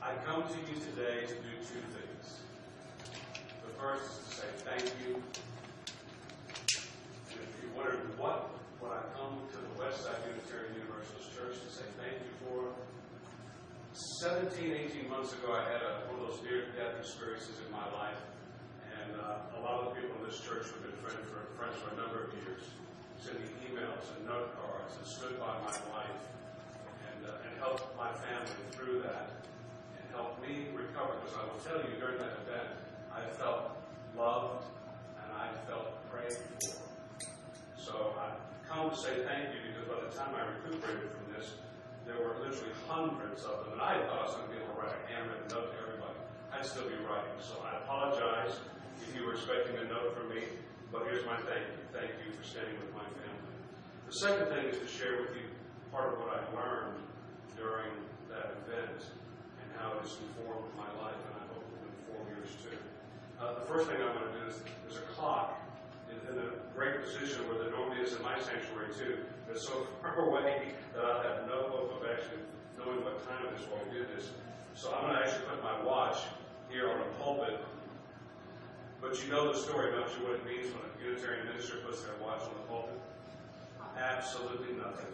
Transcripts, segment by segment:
I come to you today to do two things. The first is to say thank you. And if you wondered what would I come to the Westside Unitarian Universalist Church to say thank you for, 17, 18 months ago I had one of those near-death experiences in my life. And a lot of the people in this church have been friends for a number of years, sending emails and note cards and stood by my wife and helped my family through that and helped me recover. Because I will tell you, during that event, I felt loved and I felt prayed for. So I come to say thank you because by the time I recuperated from this, there were literally hundreds of them, and I thought I was going to be able to write a handwritten note to everybody. I'd still be writing, so I apologize if you were expecting a note from me, but here's my thank you. Thank you for staying with my family. The second thing is to share with you part of what I learned during that event and how it has informed my life, and I hope it will inform yours too. The first thing I want to do is there's a clock in a great position where there normally is in my sanctuary too. It's so far away that I have no hope of actually knowing what time it is while we do this. So I'm going to actually put my watch here on the pulpit. But you know the story, don't you, what it means when a Unitarian minister puts their watch on the pulpit? Absolutely nothing.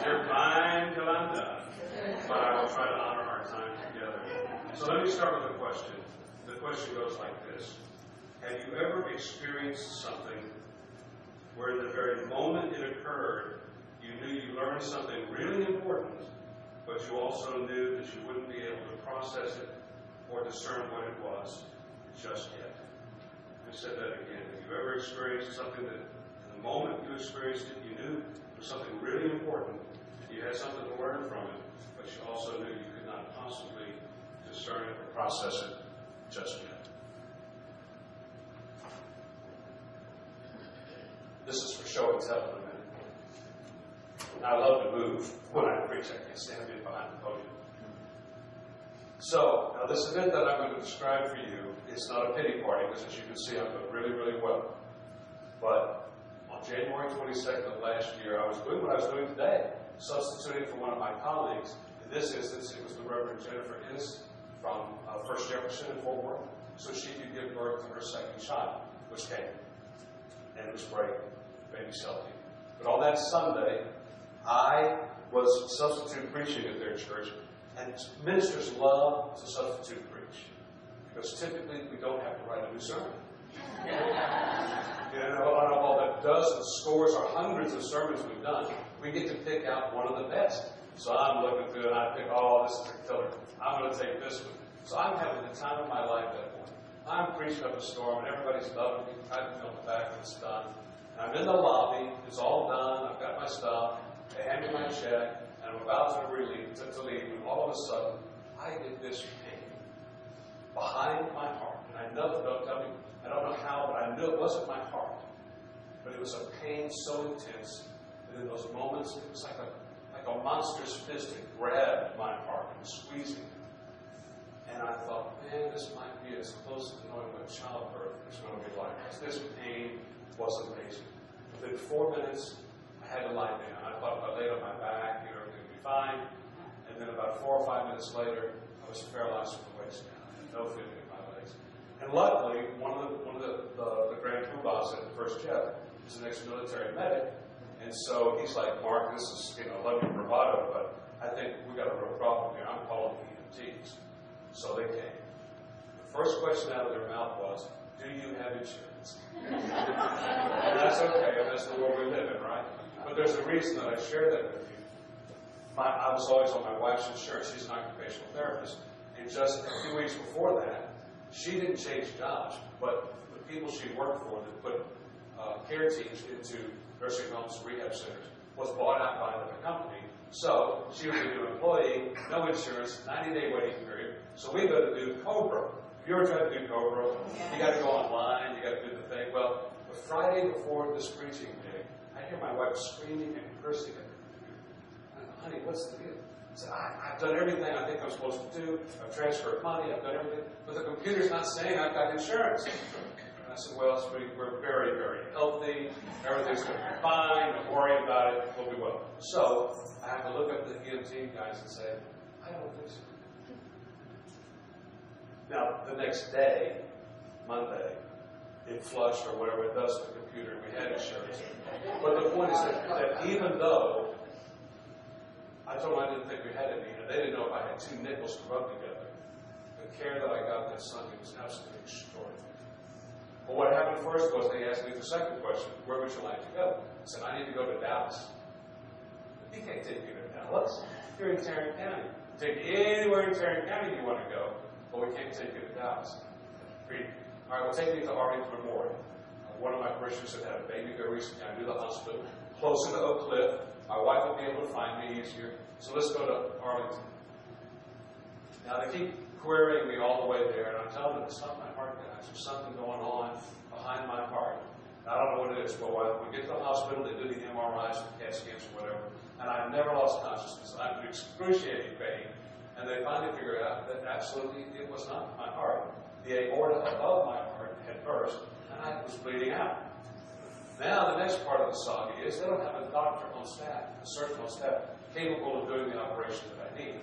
You're mine till I'm done. But I will try to honor our time together. So let me start with a question. The question goes like this. Have you ever experienced something where in the very moment it occurred, you knew you learned something really important, but you also knew that you wouldn't be able to process it or discern what it was just yet? I said that again. Have you ever experienced something that in the moment you experienced it, you knew it was something really important, you had something to learn from it, but you also knew you could not possibly discern it or process it just yet? This is for show and tell in a minute. I love to move when I preach. I can't stand being behind the podium. So, now this event that I'm going to describe for you, it's not a pity party, because as you can see, I'm doing really, really well. But on January 22nd of last year, I was doing what I was doing today, substituting for one of my colleagues. In this instance, it was the Reverend Jennifer Innes from First Jefferson in Fort Worth, so she could give birth to her second child, which came. And it was great. Baby's healthy. But on that Sunday, I was substitute preaching at their church, and ministers love to substitute preach because typically we don't have to write a new sermon. Out of all the dozens, scores, or hundreds of sermons we've done, we get to pick out one of the best. So I'm looking through and I pick, oh, this is a killer. I'm going to take this one. So I'm having the time of my life that morning. I'm preaching up a storm, and everybody's loving me, trying to film the back when it's done. And I'm in the lobby, it's all done, I've got my stuff, they hand me my check, and I'm about to leave, and all of a sudden, I get this pain behind my heart. And I know, don't tell me, I don't know how, but I knew it wasn't my heart. But it was a pain so intense that in those moments, it was like a monster's fist had grabbed my heart and was squeezing it. And I thought, man, this might be as close to knowing what childbirth is going to be like. This pain was amazing. Within 4 minutes, I had to lie down. I thought if I laid on my back, everything would be fine. And then about 4 or 5 minutes later, I was paralyzed from the waist down. I had no feeling in my legs. And luckily, one of the grand poobahs at First Jeff is an ex-military medic. And so he's like, Mark, this is, love your bravado, but I think we got a real problem here. I'm calling the EMTs. So they came. The first question out of their mouth was, do you have insurance? And that's okay, and that's the world we live in, right? But there's a reason that I share that with you. I was always on my wife's insurance. She's an occupational therapist. And just a few weeks before that, she didn't change jobs, but the people she worked for that put care teams into nursing homes, rehab centers, was bought out by another company. So she was a new employee, no insurance, 90-day waiting period. So we go to do COBRA. If you ever tried to do COBRA, you got to go online, you got to do the thing. Well, the Friday before this preaching day, I hear my wife screaming and cursing at her computer. I go, honey, what's the deal? I said, I've done everything I think I'm supposed to do. I've transferred money, I've done everything. But the computer's not saying I've got insurance. And I said, well, we're very, very healthy. Everything's going to be fine. Don't worry about it. We'll be well. So I have to look up the EMT guys and say, I don't think so. Now, the next day, Monday, it flushed or whatever it does to the computer, and we had insurance. But the point is that even though I told them I didn't think we had any, and they didn't know if I had 2 nickels to rub together, the care that I got that Sunday was absolutely extraordinary. But what happened first was they asked me the second question, where would you like to go? I said, I need to go to Dallas. You can't take me to Dallas. You're in Tarrant County. Take you anywhere in Tarrant County you want to go, but we can't take you to Dallas. All right, well, take me to Arlington Memorial. One of my parishioners had a baby there recently. I knew the hospital. Closer to Oak Cliff. My wife will be able to find me easier. So let's go to Arlington. Now, they keep querying me all the way there, and I'm telling them, it's not my heart, guys. There's something going on behind my heart. I don't know what it is, but when we get to the hospital, they do the MRIs, the CAT scans, or whatever, and I never lost consciousness. I'm in excruciating pain, and they finally figured out that absolutely it was not my heart. The aorta above my heart had burst, and I was bleeding out. Now, the next part of the saga is they don't have a doctor on staff, a surgeon on staff, capable of doing the operation that I need.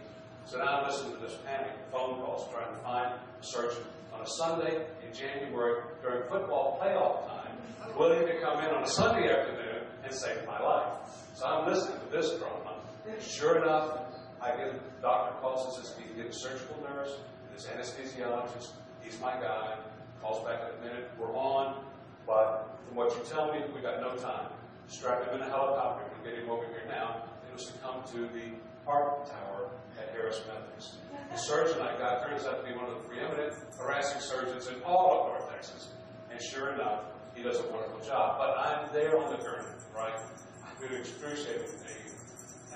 So now I'm listening to this panic, phone calls, trying to find a surgeon on a Sunday in January during football playoff time, willing to come in on a Sunday afternoon and save my life. So I'm listening to this drama. Sure enough, I get a doctor calls and says, can you get a surgical nurse, this anesthesiologist, he's my guy, calls back in a minute, we're on, but from what you tell me, we got no time. Strap him in a helicopter and get him over here now. It was to come to the Park Tower at Harris Methodist. The surgeon I got turns out to be one of the preeminent thoracic surgeons in all of North Texas. And sure enough, he does a wonderful job. But I'm there on the gurney, right? I'm in excruciating pain.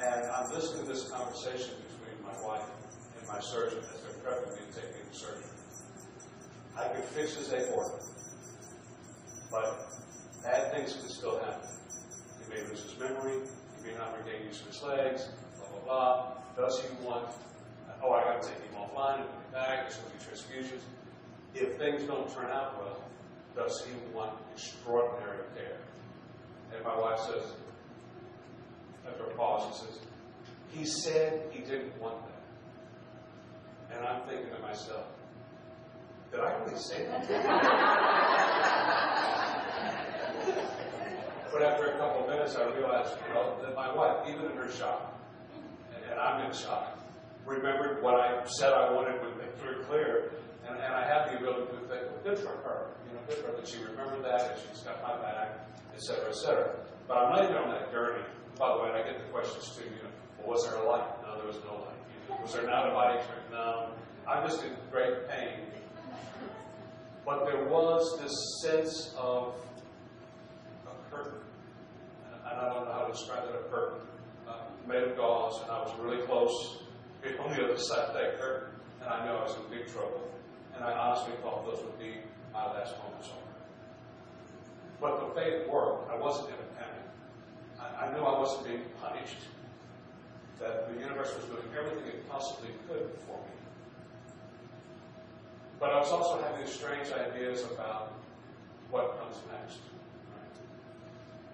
And I'm listening to this conversation between my wife and my surgeon as they're prepping me to take me to surgery. I could fix his aorta, but bad things can still happen. He may lose his memory, he may not regain use of his legs, blah, blah, blah. Does he want, I got to take him offline and put him back, there's going to be transfusions. If things don't turn out well, does he want extraordinary care? And my wife says, after a pause, she says, he said he didn't want that. And I'm thinking to myself, did I really say that? But after a couple of minutes, I realized, that my wife, even in her shock, and I'm in shock, remembered what I said I wanted would make her clear, and I have the ability to think, well, good for her, good for her that she remembered that, and she's got my back, et cetera, et cetera. But I'm laying there on that gurney. By the way, and I get the questions too, well, was there a light? No, there was no light. Was there an out-of-body experience? No. I'm just in great pain. But there was this sense of a curtain, and I don't know how to describe it, a curtain made of gauze, and I was really close on the other side of that curtain, and I knew I was in big trouble. And I honestly thought those would be my last moments on earth. But the faith worked. I wasn't in a panic. I knew I wasn't being punished, that the universe was doing everything it possibly could for me. But I was also having these strange ideas about what comes next. Right?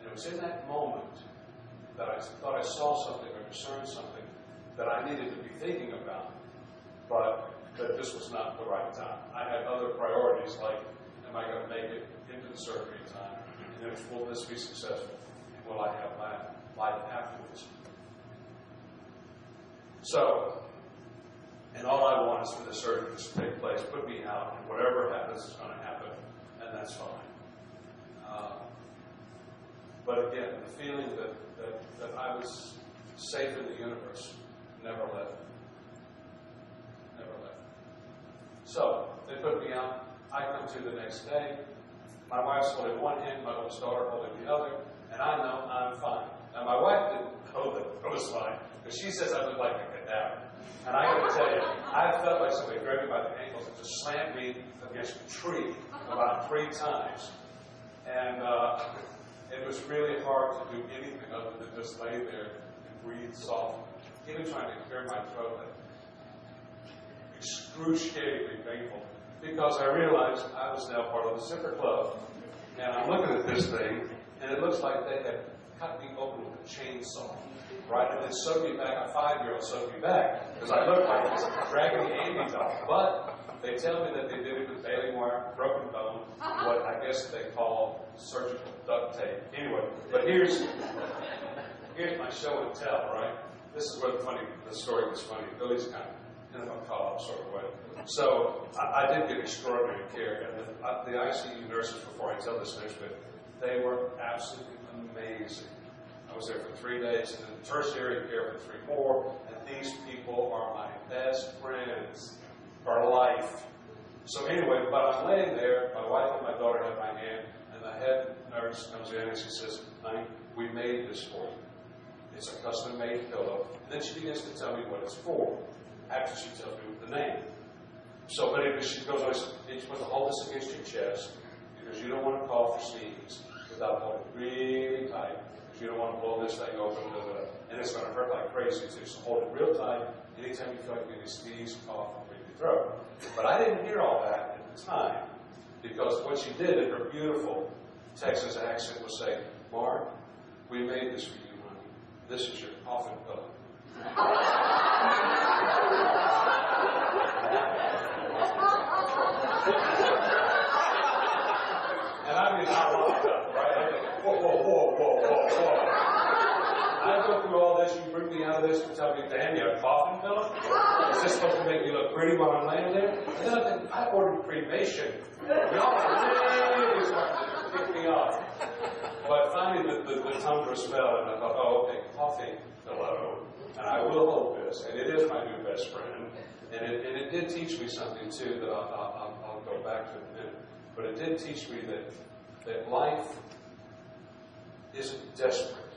And it was in that moment that I thought I saw something or discerned something that I needed to be thinking about, but that this was not the right time. I had other priorities, like, am I going to make it into the surgery in time? And then will this be successful? And will I have life afterwards? So, and all I want is for the surgery to take place, put me out, and whatever happens is going to happen, and that's fine. But again, the feeling that I was safe in the universe never left. Never left. So, they put me out. I come to the next day. My wife's holding one hand, my oldest daughter holding the other, and I know I'm fine. Now, my wife didn't know that I was fine, because she says I look like a cadaver. And I got to tell you, I felt like somebody grabbed me by the ankles and just slammed me against a tree about 3 times. And it was really hard to do anything other than just lay there and breathe softly. Even trying to clear my throat, excruciatingly painful, because I realized I was now part of the Zipper Club. And I'm looking at this thing, and it looks like they had cut me open with a chainsaw. right? And then sewed me back, a 5-year-old sewed me back, because I looked like this raggedy Andy doll. But they tell me that they did it with baling wire, broken bone, what I guess they call surgical duct tape. Anyway, but here's my show and tell, right? This is where the story was funny. Billy's kind of in a macabre sort of way. So I did get extraordinary care, and the ICU nurses, before I tell this next bit, they were absolutely amazing. I was there for 3 days, and then tertiary care for 3 more, and these people are my best friends for life. So anyway, but I'm laying there, my wife and my daughter have my hand, and the head nurse comes in and she says, "Honey, we made this for you. It's a custom-made pillow." And then she begins to tell me what it's for, after she tells me the name. So, but anyway, she goes, "You're supposed to hold this against your chest, because you don't want to call for sneeze without holding it really tight, because you don't want to blow this thing open, and it's going to hurt like crazy too. So hold it real tight. Anytime you feel like you need to sneeze, cough, or clear your throat." But I didn't hear all that at the time, because what she did in her beautiful Texas accent was say, "Mark, we made this for you, honey. This is your coffin pillow." And I mean, I locked up, right? I think, whoa. I go through all this, you bring me out of this and tell me, "Damn, you have a coffin pillow? Is this supposed to make you look pretty while I'm laying there?" And then I think, I ordered cremation. Y'all really starting to kick me off. But finally, the tundra smelled, and I thought, "Oh, okay, coffee pillow. And I will hold this." And it is my new best friend. And it did teach me something, too, that I'll go back to in a minute. But it did teach me that life isn't desperate,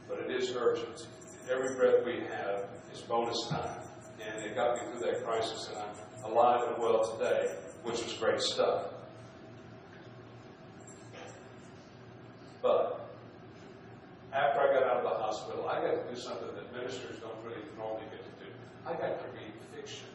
but it is urgent. Every breath we have is bonus time. And it got me through that crisis, and I'm alive and well today, which was great stuff. But after I got out of the hospital, I got to do something that ministers don't really normally get to do. I got to read fiction.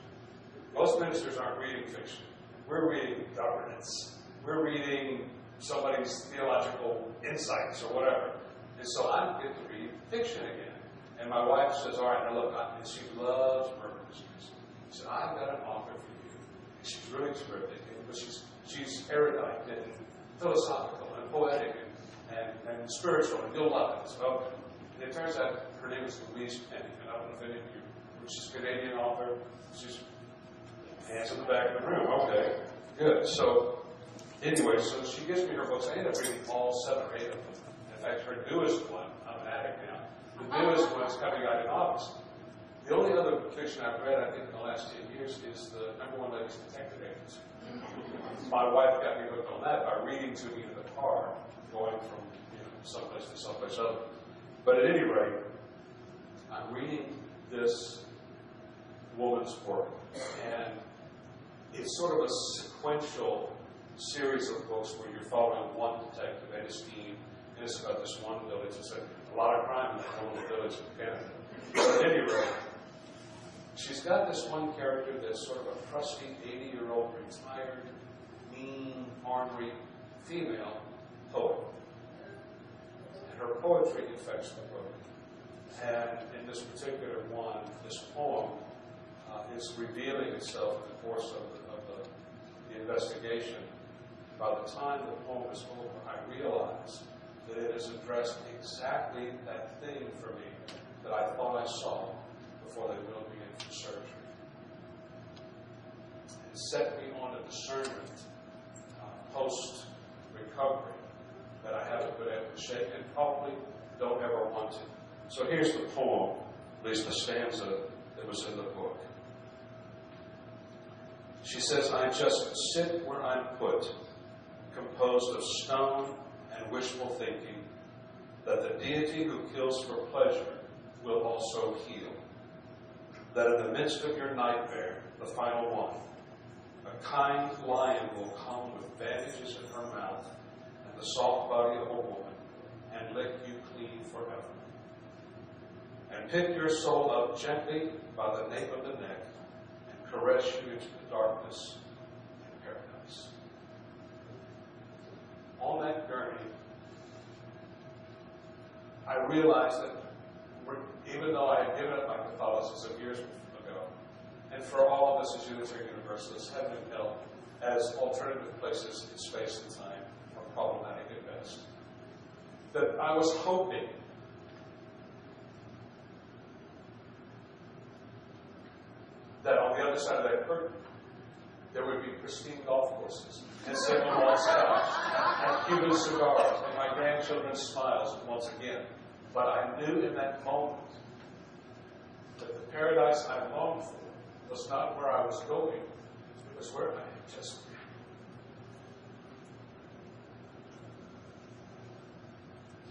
Most ministers aren't reading fiction. We're reading governance. We're reading somebody's theological insights or whatever. And so I get to read fiction again. And my wife says, "All right, now look," and she loves murder mysteries. She said, "I've got an author for you." And she's really terrific, but she's erudite and philosophical and poetic and spiritual, and you'll love it. So it turns out her name is Louise Penny, and I don't know if any of you, she's a Canadian author. She's hands in the back of the room. Okay, good. So anyway, so she gives me her books. I ended up reading all 7 or 8 of them. In fact, her newest one, I'm an addict now. The newest one's coming out in August. The only other fiction I've read, I think, in the last 10 years is the #1 latest Detective Agency. My wife got me hooked on that by reading to me in the car, going from someplace to someplace else. But at any rate, I'm reading this woman's work, and it's sort of a sequential series of books where you're following one detective and his team, and it's about this one village. It's a lot of crime in that one little village in Canada. But at any rate, she's got this one character that's sort of a crusty 80-year-old retired, mean, ornery female poet. And her poetry affects the book. And in this particular one, this poem is revealing itself in the course of the investigation. By the time the poem is over, I realize that it has addressed exactly that thing for me that I thought I saw before they wheeled me in for surgery. It set me on a discernment post-recovery that I haven't been able to shake and probably don't ever want to. So here's the poem, at least the stanza that was in the book. She says, "I just sit where I'm put, composed of stone and wishful thinking, that the deity who kills for pleasure will also heal. That in the midst of your nightmare, the final one, a kind lion will come with bandages in her mouth and the soft body of a woman and lick you clean forever. And pick your soul up gently by the nape of the neck and caress you into the darkness and paradise." On that journey, I realized that even though I had given up my Catholicism years ago. And for all of us as Unitarian Universalists, heaven and hell as alternative places in space and time are problematic at best. That I was hoping that on the other side of that curtain, there would be pristine golf courses and Salem Walz and Cuban cigars and my grandchildren's smiles once again. But I knew in that moment that the paradise I longed for was not where I was going, it was where I had just been.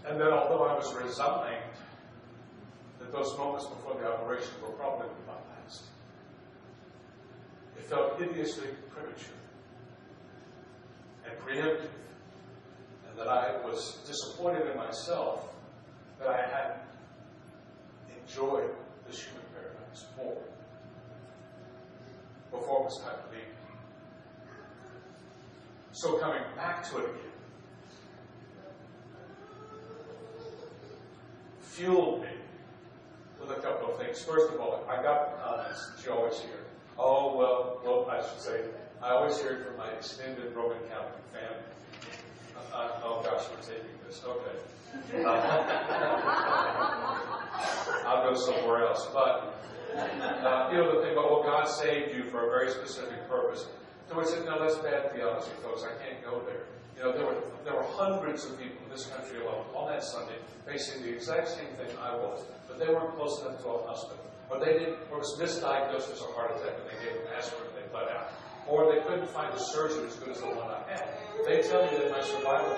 And that although I was resigned, that those moments before the operation were probably my last. It felt hideously premature and preemptive, and that I was disappointed in myself that I hadn't enjoyed this human paradise more before it was time to leave. So coming back to it again fueled me with a couple of things. First of all, I got the comments that you always hear. Oh, well, I should say, I always hear it from my extended Roman Catholic family. Oh gosh, we're taping this. Okay. I'll go somewhere else. But, the thing about, well, God saved you for a very specific purpose. So I said, no, that's bad theology, folks. I can't go there. There were hundreds of people in this country alone on that Sunday facing the exact same thing I was, but they weren't close enough to a hospital. Or was misdiagnosed as a heart attack and they gave them aspirin and they bled out. Or they couldn't find a surgeon as good as the one I had. They tell me that my survival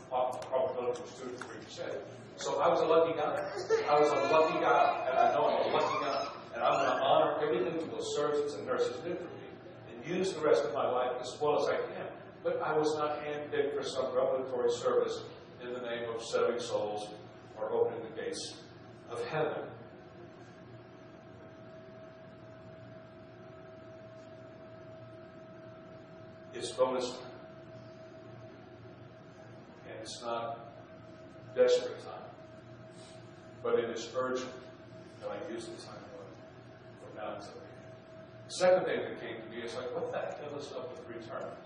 probability was 2 to 3%. So I was a lucky guy. I was a lucky guy, and I know I'm a lucky guy. And I'm going to honor everything that those surgeons and nurses did for me and use the rest of my life as well as I can. But I was not handpicked for some revelatory service in the name of saving souls or opening the gates of heaven. It's bonus time. And it's not desperate time. But it is urgent that I use the time from now until the end. The second thing that came to me is like, what the hell is up with retirement?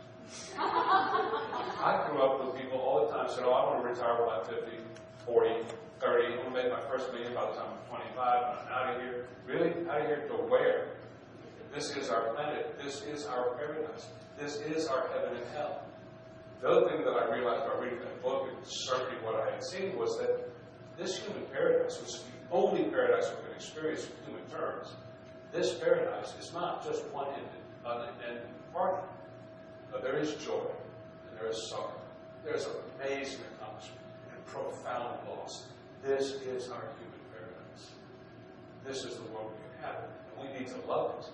I grew up with people all the time said, oh, I want to retire when I'm 50, 40, 30. I'm going to make my first million by the time I'm 25. I'm out of here. Really? Out of here to where? This is our planet. This is our paradise. This is our heaven and hell. The other thing that I realized by reading that book and certainly what I had seen was that this human paradise, which is the only paradise we can experience in human terms, this paradise is not just one-ended party. But there is joy, and there is sorrow. There is amazing accomplishment and profound loss. This is our human paradise. This is the world we inhabit, and we need to love it.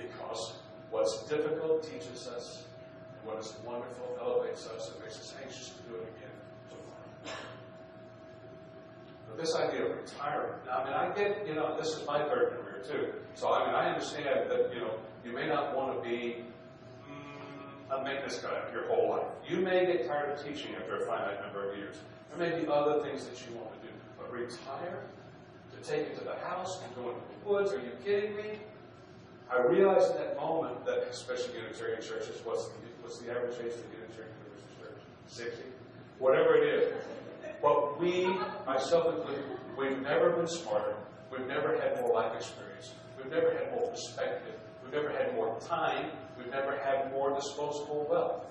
Because what's difficult teaches us, and what is wonderful elevates us and makes us anxious to do it again tomorrow. But this idea of retirement, now, I get, this is my third career too. So, I understand that, you may not want to be a maintenance guy your whole life. You may get tired of teaching after a finite number of years. There may be other things that you want to do. But retire? To take it to the house and go into the woods? Are you kidding me? I realized in that moment that, especially Unitarian churches, what's the average age of the Unitarian Universalist church? 60? Whatever it is. But we, myself included, we've never been smarter. We've never had more life experience. We've never had more perspective. We've never had more time. We've never had more disposable wealth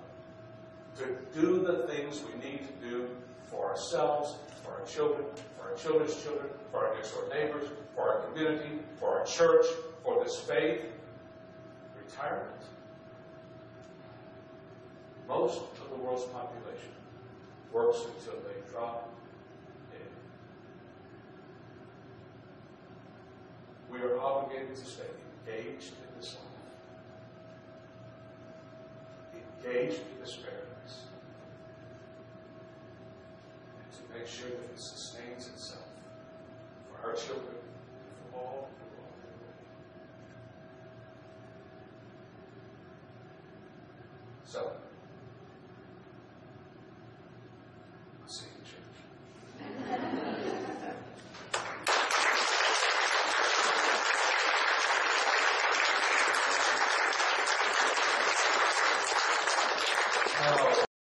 to do the things we need to do for ourselves, for our children, for our children's children, for our next door neighbors, for our community, for our church, for this faith. Retirement. Most of the world's population works until they drop dead. We are obligated to stay engaged in this life. Engaged in this paradise. And to make sure that it sustains itself for our children and for all the world. So, I'll see you in church. Oh.